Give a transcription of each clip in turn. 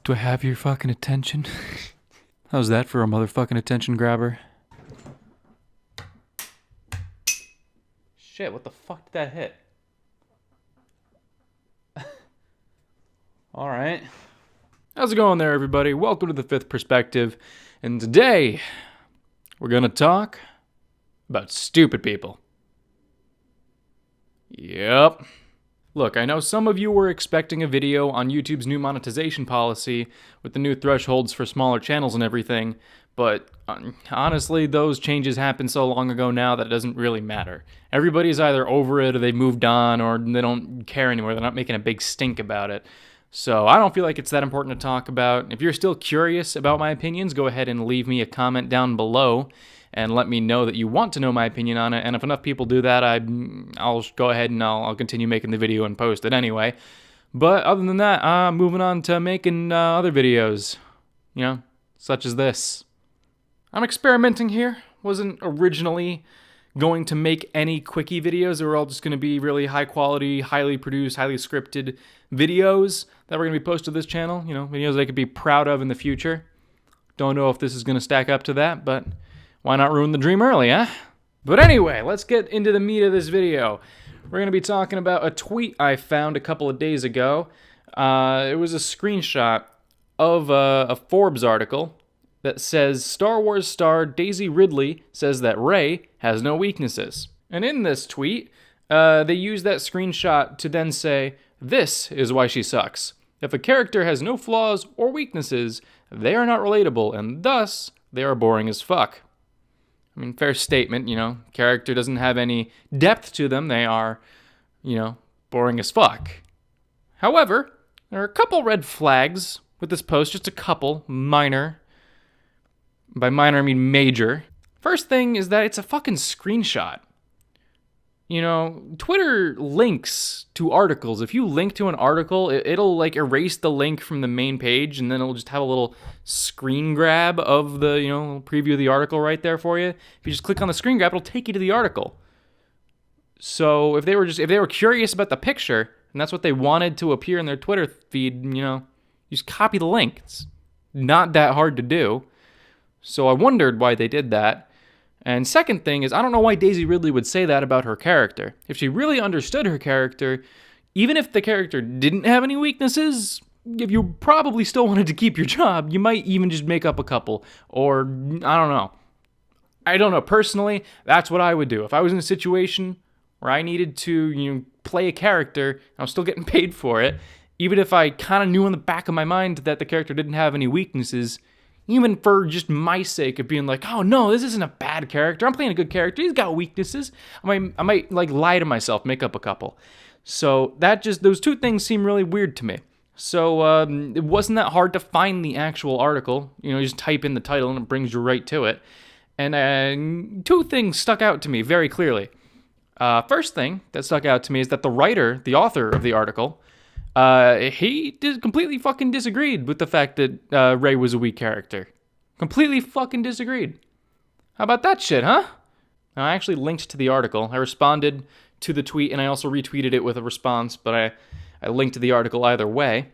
Do I have your fucking attention? How's that for a motherfucking attention grabber? Shit, what the fuck did that hit? Alright. How's it going there, everybody? Welcome to the Fifth Perspective. And today, we're gonna talk about stupid people. Yep. Look, I know some of you were expecting a video on YouTube's new monetization policy with the new thresholds for smaller channels and everything, but honestly, those changes happened so long ago now that it doesn't really matter. Everybody's either over it or they've moved on or they don't care anymore. They're not making a big stink about it. So I don't feel like it's that important to talk about. If you're still curious about my opinions, go ahead and leave me a comment down below and let me know that you want to know my opinion on it. And if enough people do that, I'll go ahead and I'll continue making the video and post it anyway. But other than that, I'm moving on to making other videos, such as this. I'm experimenting here. Wasn't originally going to make any Quickie videos. They were all just going to be really high quality, highly produced, highly scripted videos that were going to be posted to this channel. Videos I could be proud of in the future. Don't know if this is going to stack up to that, but why not ruin the dream early, huh? But anyway, let's get into the meat of this video. We're going to be talking about a tweet I found a couple of days ago. It was a screenshot of a Forbes article that says, Star Wars star Daisy Ridley says that Rey has no weaknesses. And in this tweet, they use that screenshot to then say, this is why she sucks. If a character has no flaws or weaknesses, they are not relatable, and thus, they are boring as fuck. I mean, fair statement, character doesn't have any depth to them. They are, boring as fuck. However, there are a couple red flags with this post, just a couple, minor. By minor, I mean major. First thing is that it's a fucking screenshot. Twitter links to articles. If you link to an article, it'll erase the link from the main page, and then it'll just have a little screen grab of the, preview of the article right there for you. If you just click on the screen grab, it'll take you to the article. So if they were curious about the picture, and that's what they wanted to appear in their Twitter feed, you just copy the link. It's not that hard to do. So I wondered why they did that. And second thing is, I don't know why Daisy Ridley would say that about her character. If she really understood her character, even if the character didn't have any weaknesses, if you probably still wanted to keep your job, you might even just make up a couple. Or, I don't know. Personally, that's what I would do. If I was in a situation where I needed to, play a character, and I was still getting paid for it, even if I kind of knew in the back of my mind that the character didn't have any weaknesses, even for just my sake of being like, oh no, this isn't a bad character. I'm playing a good character. He's got weaknesses. I might lie to myself, make up a couple. So those two things seem really weird to me. So it wasn't that hard to find the actual article. You just type in the title and it brings you right to it. And two things stuck out to me very clearly. First thing that stuck out to me is that the author of the article, he completely fucking disagreed with the fact that Rey was a weak character. Completely fucking disagreed. How about that shit, huh? Now, I actually linked to the article. I responded to the tweet, and I also retweeted it with a response, but I linked to the article either way.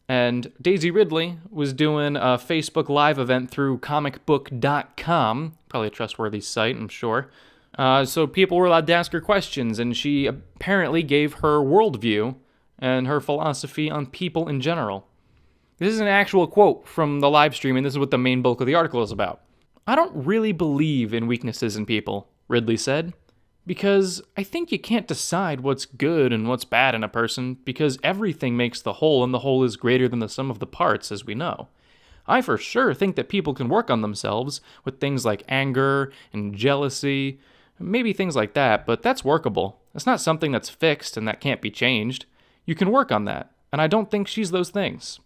And Daisy Ridley was doing a Facebook Live event through comicbook.com. Probably a trustworthy site, I'm sure. So people were allowed to ask her questions, and she apparently gave her worldview and her philosophy on people in general. This is an actual quote from the live stream, and this is what the main bulk of the article is about. I don't really believe in weaknesses in people, Ridley said, because I think you can't decide what's good and what's bad in a person, because everything makes the whole, and the whole is greater than the sum of the parts, as we know. I for sure think that people can work on themselves with things like anger and jealousy, maybe things like that, but that's workable. It's not something that's fixed and that can't be changed. You can work on that, and I don't think she's those things.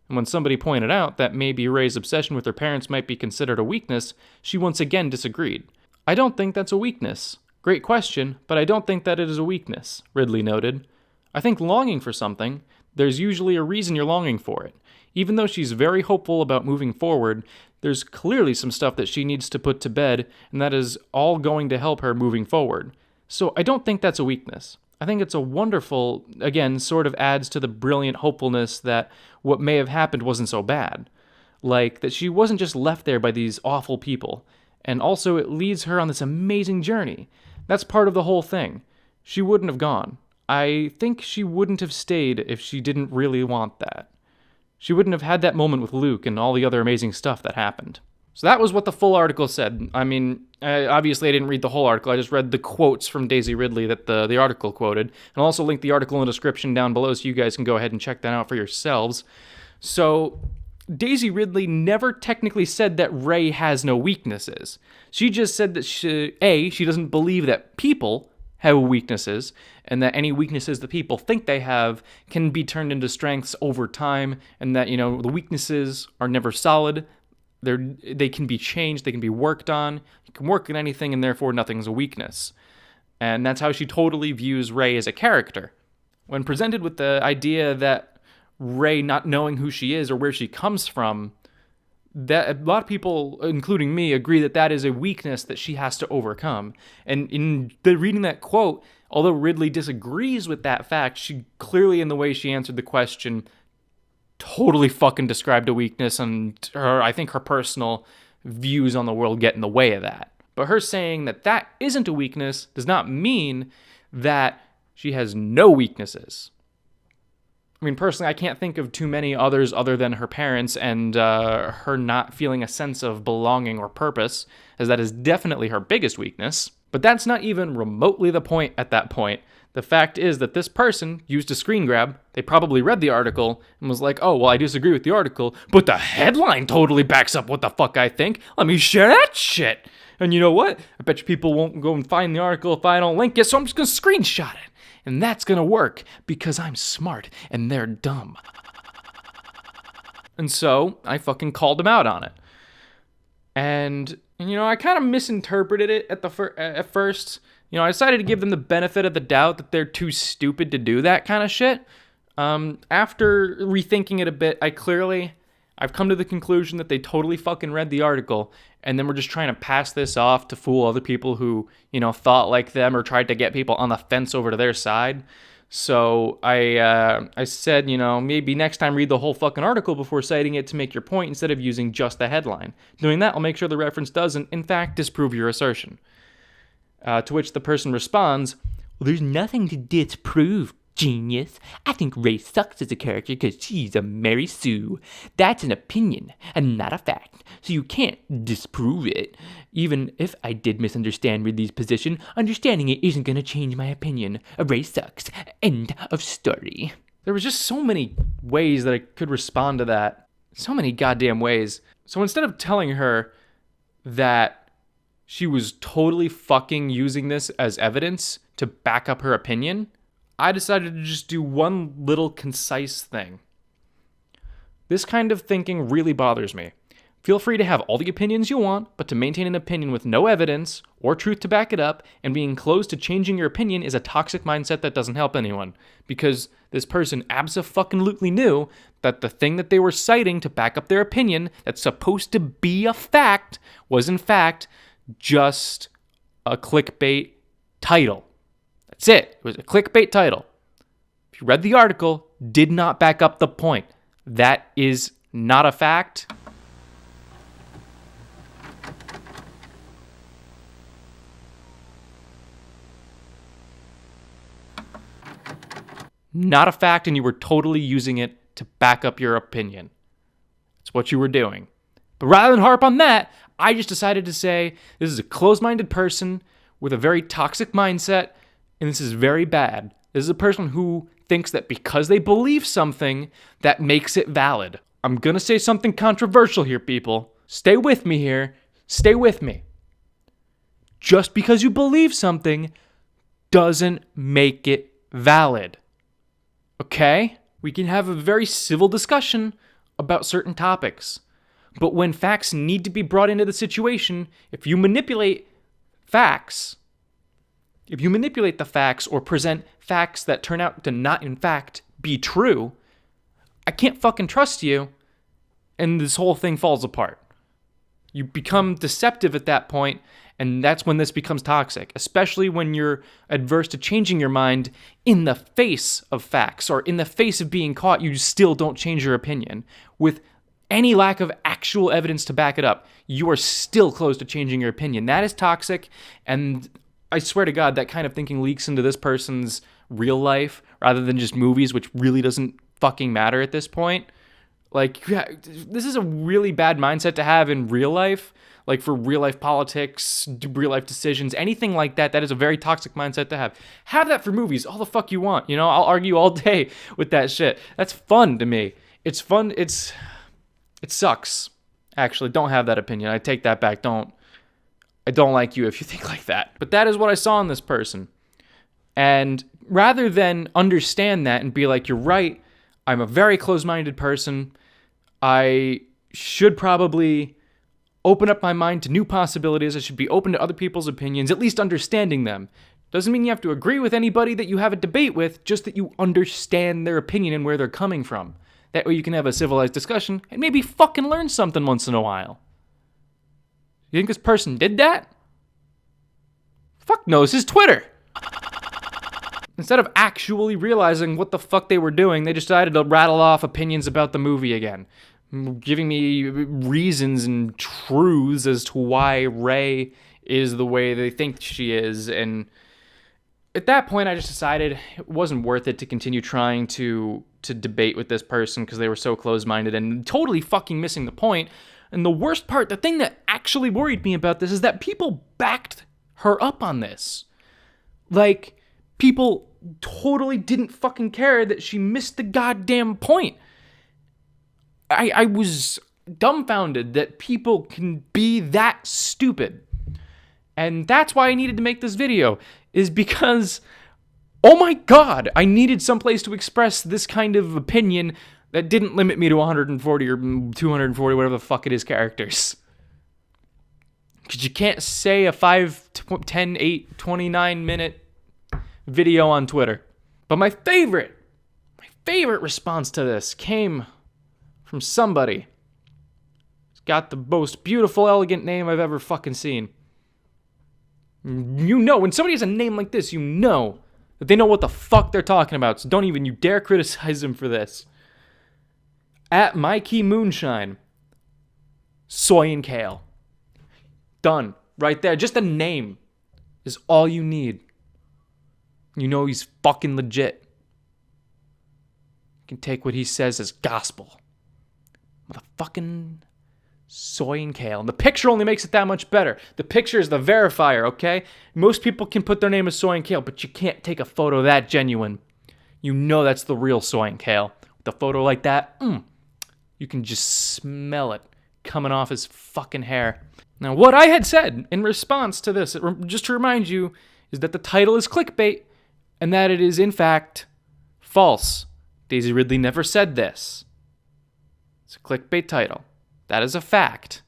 And when somebody pointed out that maybe Rey's obsession with her parents might be considered a weakness, she once again disagreed. I don't think that's a weakness. Great question, but I don't think that it is a weakness, Ridley noted. I think longing for something, there's usually a reason you're longing for it. Even though she's very hopeful about moving forward, there's clearly some stuff that she needs to put to bed, and that is all going to help her moving forward. So I don't think that's a weakness. I think it's a wonderful, again, sort of adds to the brilliant hopefulness that what may have happened wasn't so bad. Like, that she wasn't just left there by these awful people. And also, it leads her on this amazing journey. That's part of the whole thing. She wouldn't have gone. I think she wouldn't have stayed if she didn't really want that. She wouldn't have had that moment with Luke and all the other amazing stuff that happened. So that was what the full article said. I mean, obviously I didn't read the whole article. I just read the quotes from Daisy Ridley that the article quoted. And I'll also link the article in the description down below so you guys can go ahead and check that out for yourselves. So Daisy Ridley never technically said that Rey has no weaknesses. She just said that she doesn't believe that people have weaknesses, and that any weaknesses that people think they have can be turned into strengths over time, and that, the weaknesses are never solid. They can be changed, they can be worked on. You can work on anything, and therefore nothing's a weakness. And that's how she totally views Rey as a character. When presented with the idea that Rey not knowing who she is or where she comes from, that a lot of people, including me, agree that that is a weakness that she has to overcome. And in reading that quote, although Ridley disagrees with that fact, she clearly, in the way she answered the question, totally fucking described a weakness, and I think her personal views on the world get in the way of that. But her saying that that isn't a weakness does not mean that she has no weaknesses. I mean, personally, I can't think of too many others other than her parents and her not feeling a sense of belonging or purpose, as that is definitely her biggest weakness. But that's not even remotely the point at that point. The fact is that this person used a screen grab. They probably read the article and was like, oh, well, I disagree with the article, but the headline totally backs up what the fuck I think. Let me share that shit. And you know what? I bet you people won't go and find the article if I don't link it, so I'm just going to screenshot it. And that's going to work because I'm smart and they're dumb. And so I fucking called them out on it. And, I kind of misinterpreted it at first. I decided to give them the benefit of the doubt that they're too stupid to do that kind of shit. After rethinking it a bit, I've come to the conclusion that they totally fucking read the article, and then we're just trying to pass this off to fool other people who, thought like them or tried to get people on the fence over to their side. So I said, maybe next time read the whole fucking article before citing it to make your point instead of using just the headline. Doing that will make sure the reference doesn't, in fact, disprove your assertion. To which the person responds, well, there's nothing to disprove, genius. I think Rey sucks as a character because she's a Mary Sue. That's an opinion and not a fact, so you can't disprove it. Even if I did misunderstand Ridley's position, understanding it isn't going to change my opinion. Rey sucks. End of story. There was just so many ways that I could respond to that. So many goddamn ways. So instead of telling her that she was totally fucking using this as evidence to back up her opinion, I decided to just do one little concise thing. This kind of thinking really bothers me. Feel free to have all the opinions you want, but to maintain an opinion with no evidence or truth to back it up and being closed to changing your opinion is a toxic mindset that doesn't help anyone. Because this person abso-fucking-lutely knew that the thing that they were citing to back up their opinion that's supposed to be a fact was in fact just a clickbait title. That's it. It was a clickbait title. If you read the article, did not back up the point. That is not a fact. Not a fact, and you were totally using it to back up your opinion. That's what you were doing. But rather than harp on that, I just decided to say this is a closed-minded person with a very toxic mindset, and this is very bad. This is a person who thinks that because they believe something, that makes it valid. I'm going to say something controversial here, people. Stay with me here. Stay with me. Just because you believe something doesn't make it valid. Okay? We can have a very civil discussion about certain topics. But when facts need to be brought into the situation, if you manipulate the facts or present facts that turn out to not in fact be true, I can't fucking trust you, and this whole thing falls apart. You become deceptive at that point, And that's when this becomes toxic, especially when you're adverse to changing your mind in the face of facts, or in the face of being caught, you still don't change your opinion. With any lack of actual evidence to back it up, you are still close to changing your opinion. That is toxic, and I swear to God, that kind of thinking leaks into this person's real life rather than just movies, which really doesn't fucking matter at this point. Like, this is a really bad mindset to have in real life. Like, for real life politics, real life decisions, anything like that, that is a very toxic mindset to have. Have that for movies, all the fuck you want. You know, I'll argue all day with that shit. That's fun to me. It's fun. It sucks. Actually, don't have that opinion. I take that back. I don't like you if you think like that. But that is what I saw in this person. And rather than understand that and be like, you're right, I'm a very close-minded person, I should probably open up my mind to new possibilities. I should be open to other people's opinions, at least understanding them. Doesn't mean you have to agree with anybody that you have a debate with, just that you understand their opinion and where they're coming from. That way you can have a civilized discussion and maybe fucking learn something once in a while. You think this person did that? Fuck no, this is Twitter. Instead of actually realizing what the fuck they were doing, they decided to rattle off opinions about the movie again, giving me reasons and truths as to why Rey is the way they think she is. And at that point, I just decided it wasn't worth it to continue trying to debate with this person because they were so close-minded and totally fucking missing the point. And the worst part, the thing that actually worried me about this is that people backed her up on this. Like, people totally didn't fucking care that she missed the goddamn point. I was dumbfounded that people can be that stupid. And that's why I needed to make this video, is because, oh my god, I needed someplace to express this kind of opinion that didn't limit me to 140 or 240, whatever the fuck it is, characters. Because you can't say a 5, 10, 8, 29 minute video on Twitter. But my favorite response to this came from somebody who's got the most beautiful, elegant name I've ever fucking seen. You know, when somebody has a name like this, you know that they know what the fuck they're talking about. So don't even you dare criticize them for this. At Mikey Moonshine, soy and kale. Done. Right there. Just a name is all you need. You know he's fucking legit. You can take what he says as gospel. Motherfucking soy and kale. And the picture only makes it that much better. The picture is the verifier, okay? Most people can put their name as soy and kale, but you can't take a photo that genuine. You know that's the real soy and kale. With a photo like that, you can just smell it coming off his fucking hair. Now, what I had said in response to this, just to remind you, is that the title is clickbait, and that it is, in fact, false. Daisy Ridley never said this. It's a clickbait title. That is a fact.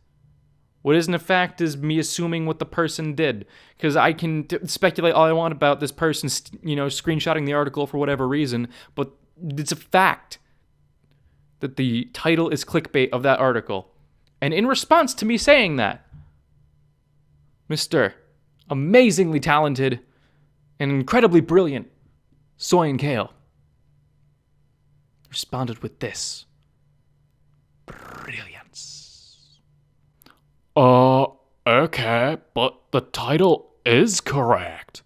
What isn't a fact is me assuming what the person did. Because I can speculate all I want about this person, screenshotting the article for whatever reason, but it's a fact that the title is clickbait of that article. And in response to me saying that, Mr. amazingly talented and incredibly brilliant Soy and Kale responded with this. Brilliance. Okay, but the title is correct.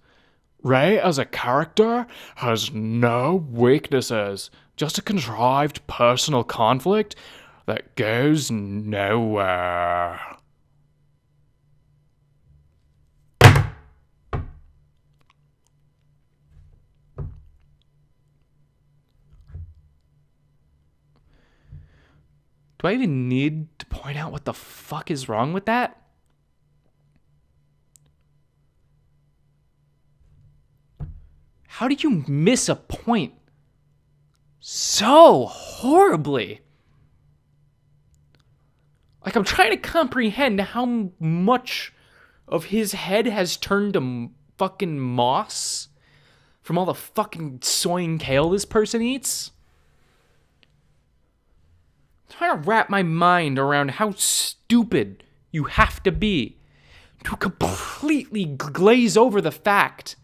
Rey as a character has no weaknesses, just a contrived personal conflict that goes nowhere. Do I even need to point out what the fuck is wrong with that? How did you miss a point so horribly? Like, I'm trying to comprehend how much of his head has turned to fucking moss from all the fucking soy and kale this person eats. I'm trying to wrap my mind around how stupid you have to be to completely glaze over the fact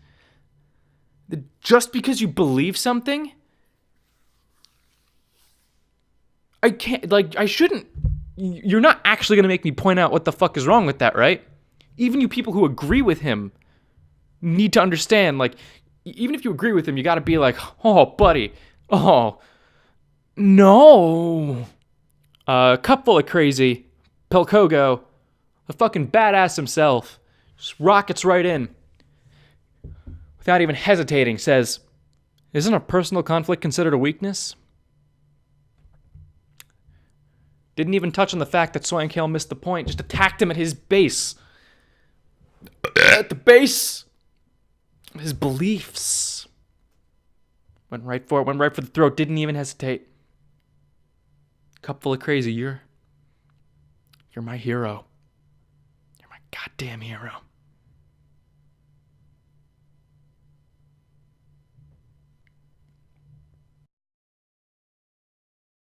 that just because you believe something, I shouldn't. You're not actually going to make me point out what the fuck is wrong with that, right? Even you people who agree with him need to understand, like, even if you agree with him, you got to be like, oh, buddy, oh, no. Cup full of crazy, Pelkogo, the fucking badass himself, just rockets right in. Without even hesitating, says, isn't a personal conflict considered a weakness? Didn't even touch on the fact that Swankale missed the point. Just attacked him at his base. At the base of his beliefs. Went right for it. Went right for the throat. Didn't even hesitate. Cup full of crazy. You're my hero. You're my goddamn hero.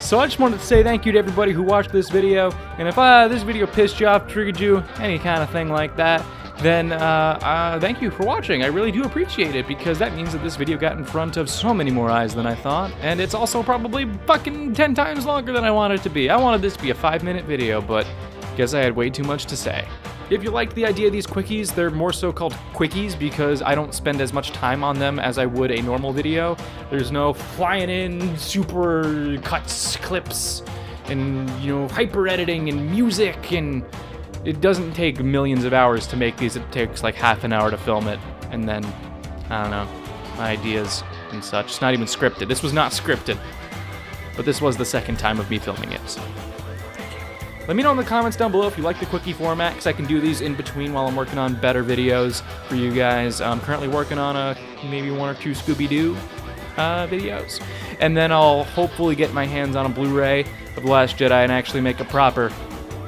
So I just wanted to say thank you to everybody who watched this video, and if this video pissed you off, triggered you, any kind of thing like that, then thank you for watching. I really do appreciate it, because that means that this video got in front of so many more eyes than I thought, and it's also probably fucking 10 times longer than I wanted it to be. I wanted this to be a 5-minute video, but guess I had way too much to say. If you liked the idea of these quickies, they're more so called quickies because I don't spend as much time on them as I would a normal video. There's no flying in super cuts, clips, and, you know, hyper editing and music, and it doesn't take millions of hours to make these. It takes like half an hour to film it, and then, I don't know, ideas and such. It's not even scripted. This was not scripted, but this was the second time of me filming it, so. Let me know in the comments down below if you like the quickie format, because I can do these in between while I'm working on better videos for you guys. I'm currently working on maybe 1 or 2 Scooby-Doo videos. And then I'll hopefully get my hands on a Blu-ray of The Last Jedi and actually make a proper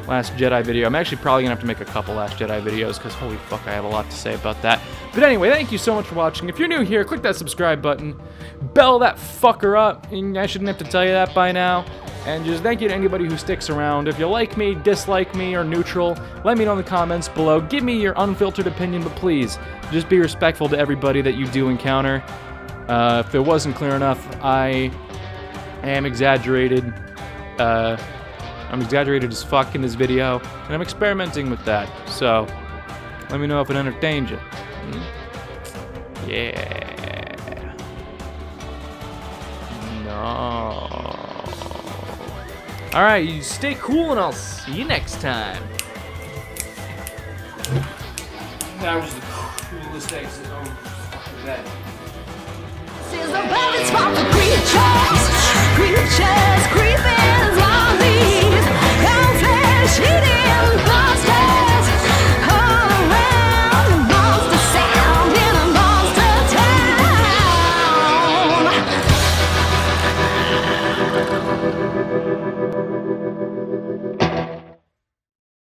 Last Jedi video. I'm actually probably going to have to make a couple Last Jedi videos, because holy fuck, I have a lot to say about that. But anyway, thank you so much for watching. If you're new here, click that subscribe button. Bell that fucker up. And I shouldn't have to tell you that by now. And just thank you to anybody who sticks around. If you like me, dislike me, or neutral, let me know in the comments below. Give me your unfiltered opinion, but please, just be respectful to everybody that you do encounter. If it wasn't clear enough, I am exaggerated. I'm exaggerated as fuck in this video, and I'm experimenting with that. So, let me know if it entertains you. Yeah. No. Alright, you stay cool, and I'll see you next time. That was the coolest exit. Oh, fuck that.